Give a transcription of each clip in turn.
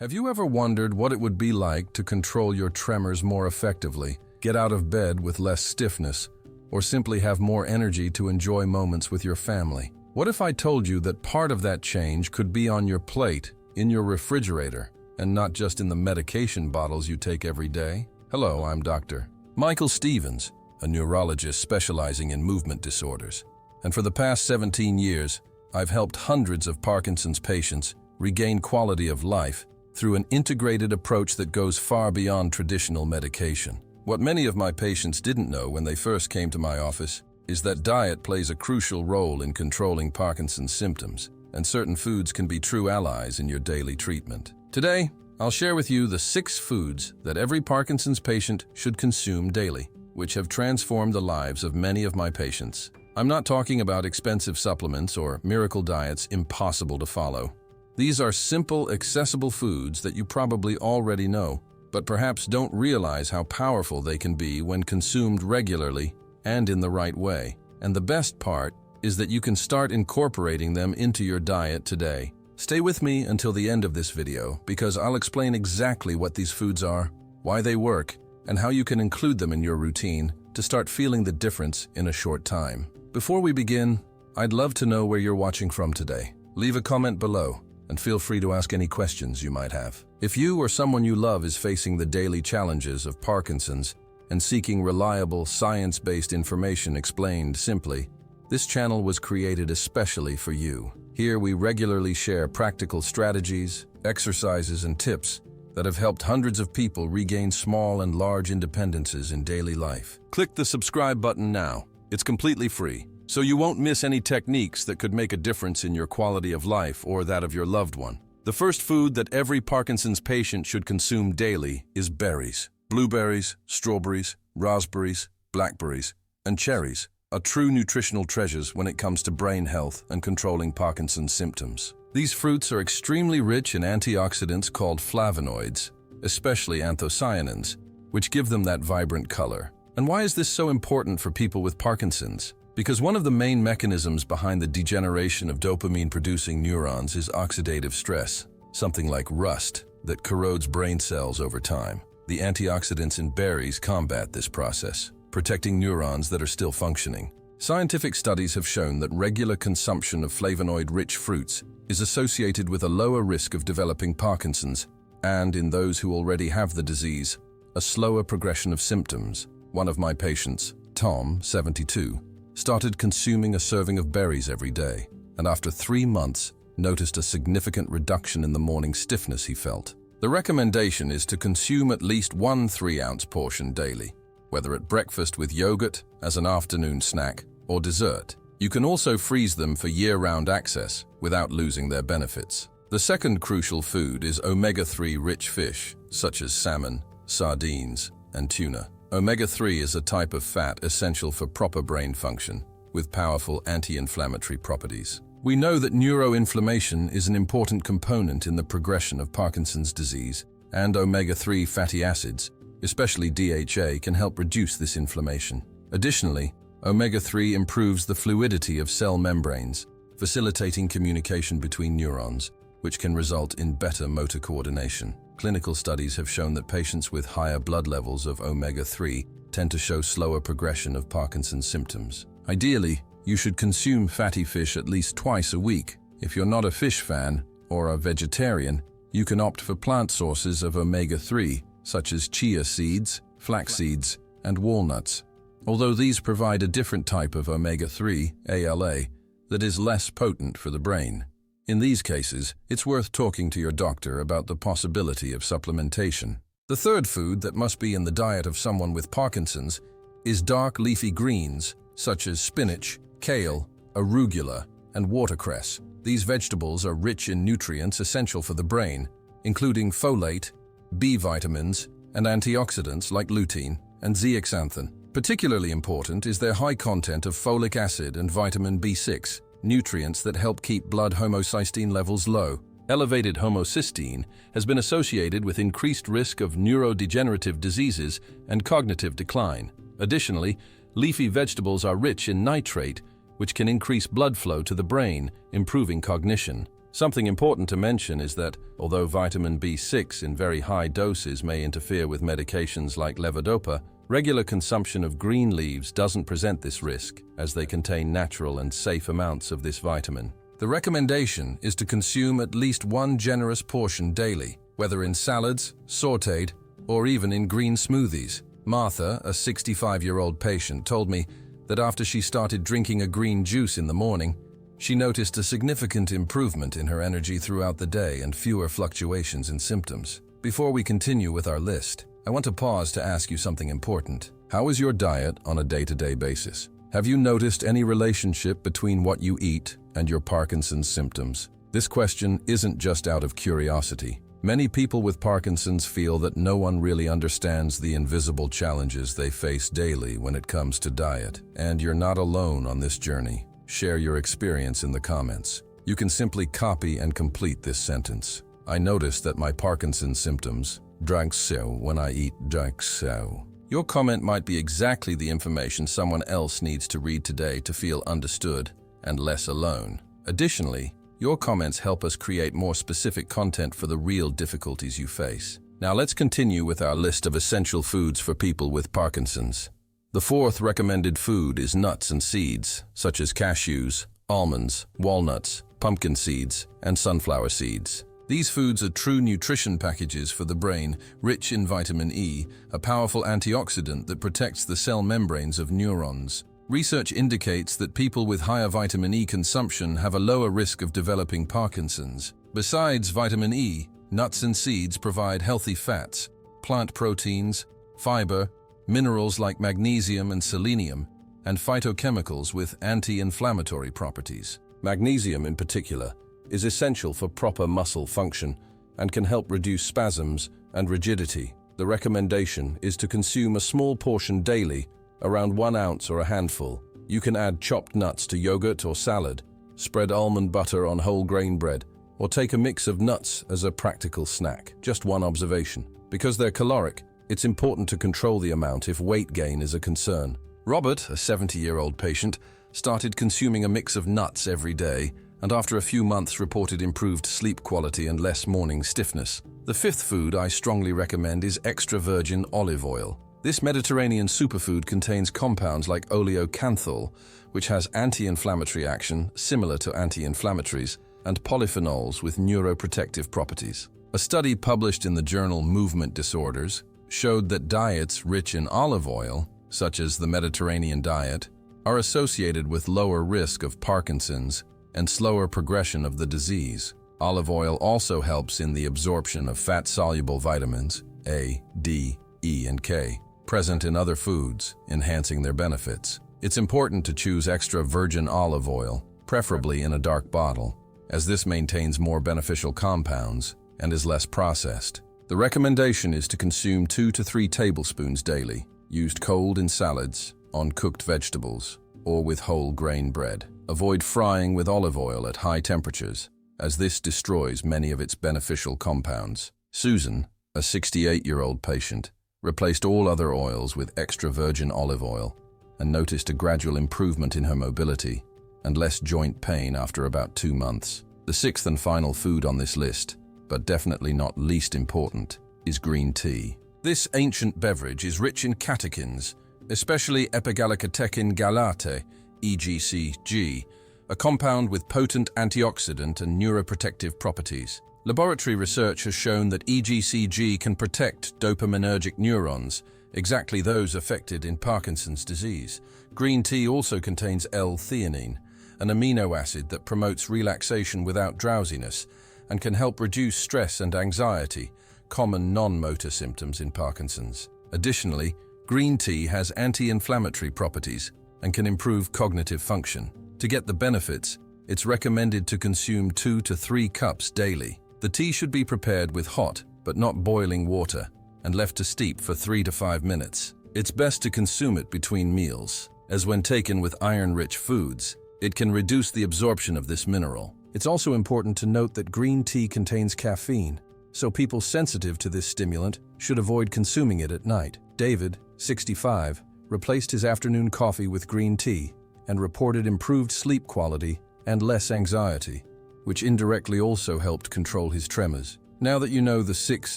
Have you ever wondered what it would be like to control your tremors more effectively, get out of bed with less stiffness, or simply have more energy to enjoy moments with your family? What if I told you that part of that change could be on your plate, in your refrigerator, and not just in the medication bottles you take every day? Hello, I'm Dr. Michael Stevens, a neurologist specializing in movement disorders. And for the past 17 years, I've helped hundreds of Parkinson's patients regain quality of life through an integrated approach that goes far beyond traditional medication. What many of my patients didn't know when they first came to my office is that diet plays a crucial role in controlling Parkinson's symptoms, and certain foods can be true allies in your daily treatment. Today, I'll share with you the 6 foods that every Parkinson's patient should consume daily, which have transformed the lives of many of my patients. I'm not talking about expensive supplements or miracle diets impossible to follow. These are simple, accessible foods that you probably already know, but perhaps don't realize how powerful they can be when consumed regularly and in the right way. And the best part is that you can start incorporating them into your diet today. Stay with me until the end of this video because I'll explain exactly what these foods are, why they work, and how you can include them in your routine to start feeling the difference in a short time. Before we begin, I'd love to know where you're watching from today. Leave a comment below and feel free to ask any questions you might have. If you or someone you love is facing the daily challenges of Parkinson's and seeking reliable, science-based information explained simply, this channel was created especially for you. Here we regularly share practical strategies, exercises, and tips that have helped hundreds of people regain small and large independences in daily life. Click the subscribe button now. It's completely free, so you won't miss any techniques that could make a difference in your quality of life or that of your loved one. The first food that every Parkinson's patient should consume daily is berries. Blueberries, strawberries, raspberries, blackberries, and cherries are true nutritional treasures when it comes to brain health and controlling Parkinson's symptoms. These fruits are extremely rich in antioxidants called flavonoids, especially anthocyanins, which give them that vibrant color. And why is this so important for people with Parkinson's? Because one of the main mechanisms behind the degeneration of dopamine-producing neurons is oxidative stress, something like rust that corrodes brain cells over time. The antioxidants in berries combat this process, protecting neurons that are still functioning. Scientific studies have shown that regular consumption of flavonoid-rich fruits is associated with a lower risk of developing Parkinson's, and in those who already have the disease, a slower progression of symptoms. One of my patients, Tom, 72, started consuming a serving of berries every day, and after 3 months, noticed a significant reduction in the morning stiffness he felt. The recommendation is to consume at least 1 3-ounce portion daily, whether at breakfast with yogurt, as an afternoon snack, or dessert. You can also freeze them for year-round access without losing their benefits. The second crucial food is omega-3 rich fish, such as salmon, sardines, and tuna. Omega-3 is a type of fat essential for proper brain function, with powerful anti-inflammatory properties. We know that neuroinflammation is an important component in the progression of Parkinson's disease, and omega-3 fatty acids, especially DHA, can help reduce this inflammation. Additionally, omega-3 improves the fluidity of cell membranes, facilitating communication between neurons, which can result in better motor coordination. Clinical studies have shown that patients with higher blood levels of omega-3 tend to show slower progression of Parkinson's symptoms. Ideally, you should consume fatty fish at least twice a week. If you're not a fish fan or a vegetarian, you can opt for plant sources of omega-3, such as chia seeds, flax seeds, and walnuts. Although these provide a different type of omega-3, ALA, that is less potent for the brain. In these cases, it's worth talking to your doctor about the possibility of supplementation. The third food that must be in the diet of someone with Parkinson's is dark leafy greens, such as spinach, kale, arugula, and watercress. These vegetables are rich in nutrients essential for the brain, including folate, B vitamins, and antioxidants like lutein and zeaxanthin. Particularly important is their high content of folic acid and vitamin B6, nutrients that help keep blood homocysteine levels low. Elevated homocysteine has been associated with increased risk of neurodegenerative diseases and cognitive decline. Additionally, leafy vegetables are rich in nitrate, which can increase blood flow to the brain, improving cognition. Something important to mention is that, although vitamin B6 in very high doses may interfere with medications like levodopa, regular consumption of green leaves doesn't present this risk, as they contain natural and safe amounts of this vitamin. The recommendation is to consume at least one generous portion daily, whether in salads, sautéed, or even in green smoothies. Martha, a 65-year-old patient, told me that after she started drinking a green juice in the morning, she noticed a significant improvement in her energy throughout the day and fewer fluctuations in symptoms. Before we continue with our list, I want to pause to ask you something important. How is your diet on a day-to-day basis? Have you noticed any relationship between what you eat and your Parkinson's symptoms? This question isn't just out of curiosity. Many people with Parkinson's feel that no one really understands the invisible challenges they face daily when it comes to diet. And you're not alone on this journey. Share your experience in the comments. You can simply copy and complete this sentence. I noticed that my Parkinson's symptoms drank so when I eat drank so. Your comment might be exactly the information someone else needs to read today to feel understood and less alone. Additionally, your comments help us create more specific content for the real difficulties you face. Now let's continue with our list of essential foods for people with Parkinson's. The fourth recommended food is nuts and seeds, such as cashews, almonds, walnuts, pumpkin seeds, and sunflower seeds. These foods are true nutrition packages for the brain, rich in vitamin E, a powerful antioxidant that protects the cell membranes of neurons. Research indicates that people with higher vitamin E consumption have a lower risk of developing Parkinson's. Besides vitamin E, nuts and seeds provide healthy fats, plant proteins, fiber, minerals like magnesium and selenium, and phytochemicals with anti-inflammatory properties. Magnesium, in particular, is essential for proper muscle function and can help reduce spasms and rigidity. The recommendation is to consume a small portion daily, around 1 ounce or a handful. You can add chopped nuts to yogurt or salad, spread almond butter on whole grain bread, or take a mix of nuts as a practical snack. Just one observation. Because they're caloric, it's important to control the amount if weight gain is a concern. Robert, a 70-year-old patient, started consuming a mix of nuts every day, and after a few months reported improved sleep quality and less morning stiffness. The fifth food I strongly recommend is extra virgin olive oil. This Mediterranean superfood contains compounds like oleocanthal, which has anti-inflammatory action similar to anti-inflammatories, and polyphenols with neuroprotective properties. A study published in the journal Movement Disorders showed that diets rich in olive oil, such as the Mediterranean diet, are associated with lower risk of Parkinson's and slower progression of the disease. Olive oil also helps in the absorption of fat-soluble vitamins A, D, E, and K, present in other foods, enhancing their benefits. It's important to choose extra virgin olive oil, preferably in a dark bottle, as this maintains more beneficial compounds and is less processed. The recommendation is to consume 2 to 3 tablespoons daily, used cold in salads, on cooked vegetables, or with whole grain bread. Avoid frying with olive oil at high temperatures, as this destroys many of its beneficial compounds. Susan, a 68-year-old patient, replaced all other oils with extra virgin olive oil and noticed a gradual improvement in her mobility and less joint pain after about 2 months. The sixth and final food on this list, but definitely not least important, is green tea. This ancient beverage is rich in catechins, especially epigallocatechin gallate, EGCG, a compound with potent antioxidant and neuroprotective properties. Laboratory research has shown that EGCG can protect dopaminergic neurons, exactly those affected in Parkinson's disease. Green tea also contains L-theanine, an amino acid that promotes relaxation without drowsiness and can help reduce stress and anxiety, common non-motor symptoms in Parkinson's. Additionally, green tea has anti-inflammatory properties and can improve cognitive function. To get the benefits, it's recommended to consume 2 to 3 cups daily. The tea should be prepared with hot, but not boiling water, and left to steep for 3 to 5 minutes. It's best to consume it between meals, as when taken with iron-rich foods, it can reduce the absorption of this mineral. It's also important to note that green tea contains caffeine, so people sensitive to this stimulant should avoid consuming it at night. David, 65, replaced his afternoon coffee with green tea and reported improved sleep quality and less anxiety. which indirectly also helped control his tremors. Now that you know the 6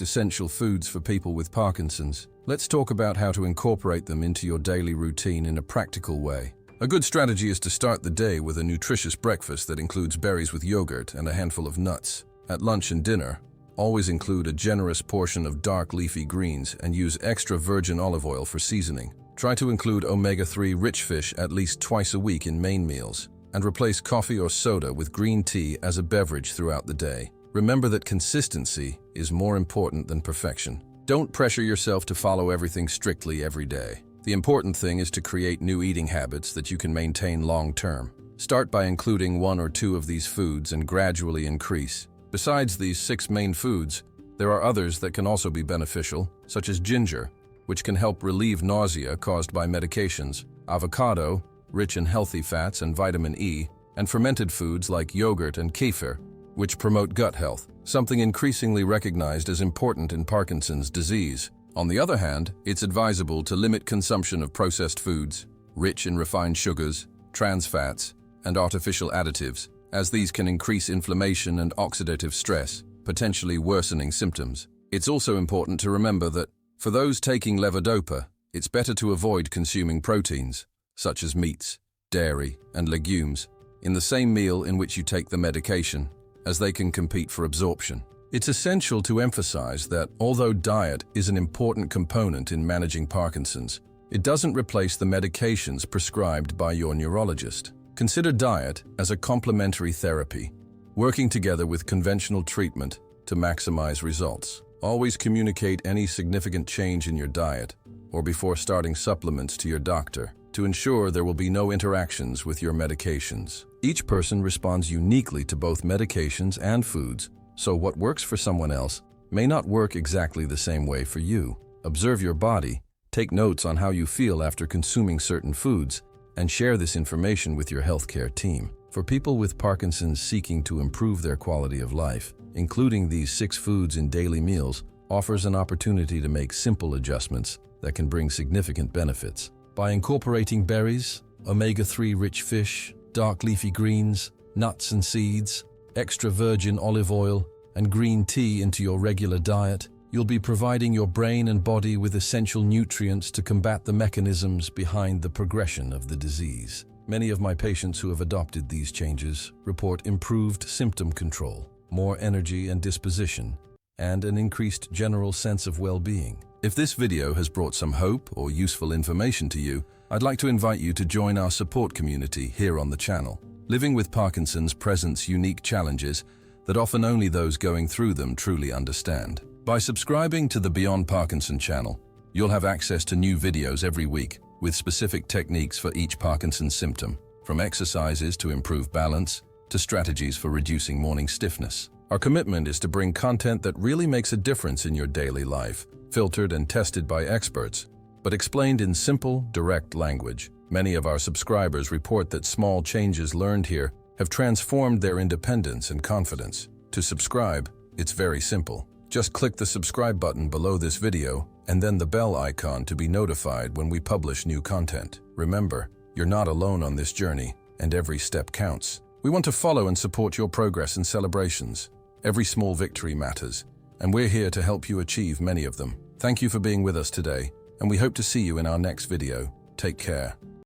essential foods for people with Parkinson's, let's talk about how to incorporate them into your daily routine in a practical way. A good strategy is to start the day with a nutritious breakfast that includes berries with yogurt and a handful of nuts. At lunch and dinner, always include a generous portion of dark leafy greens and use extra virgin olive oil for seasoning. Try to include omega-3 rich fish at least twice a week in main meals, and replace coffee or soda with green tea as a beverage throughout the day. Remember that consistency is more important than perfection. Don't pressure yourself to follow everything strictly every day. The important thing is to create new eating habits that you can maintain long-term. Start by including 1 or 2 of these foods and gradually increase. Besides these 6 main foods, there are others that can also be beneficial, such as ginger, which can help relieve nausea caused by medications, avocado, rich in healthy fats and vitamin E, and fermented foods like yogurt and kefir, which promote gut health, something increasingly recognized as important in Parkinson's disease. On the other hand, it's advisable to limit consumption of processed foods, rich in refined sugars, trans fats, and artificial additives, as these can increase inflammation and oxidative stress, potentially worsening symptoms. It's also important to remember that, for those taking levodopa, it's better to avoid consuming proteins, such as meats, dairy, and legumes, in the same meal in which you take the medication, as they can compete for absorption. It's essential to emphasize that although diet is an important component in managing Parkinson's, it doesn't replace the medications prescribed by your neurologist. Consider diet as a complementary therapy, working together with conventional treatment to maximize results. Always communicate any significant change in your diet or before starting supplements to your doctor to ensure there will be no interactions with your medications. Each person responds uniquely to both medications and foods, so what works for someone else may not work exactly the same way for you. Observe your body, take notes on how you feel after consuming certain foods, and share this information with your healthcare team. For people with Parkinson's seeking to improve their quality of life, including these 6 foods in daily meals offers an opportunity to make simple adjustments that can bring significant benefits. By incorporating berries, omega-3 rich fish, dark leafy greens, nuts and seeds, extra virgin olive oil, and green tea into your regular diet, you'll be providing your brain and body with essential nutrients to combat the mechanisms behind the progression of the disease. Many of my patients who have adopted these changes report improved symptom control, more energy and disposition, and an increased general sense of well-being. If this video has brought some hope or useful information to you, I'd like to invite you to join our support community here on the channel. Living with Parkinson's presents unique challenges that often only those going through them truly understand. By subscribing to the Beyond Parkinson channel, you'll have access to new videos every week with specific techniques for each Parkinson's symptom, from exercises to improve balance to strategies for reducing morning stiffness. Our commitment is to bring content that really makes a difference in your daily life, filtered and tested by experts, but explained in simple, direct language. Many of our subscribers report that small changes learned here have transformed their independence and confidence. To subscribe, it's very simple. Just click the subscribe button below this video and then the bell icon to be notified when we publish new content. Remember, you're not alone on this journey, and every step counts. We want to follow and support your progress and celebrations. Every small victory matters, and we're here to help you achieve many of them. Thank you for being with us today, and we hope to see you in our next video. Take care.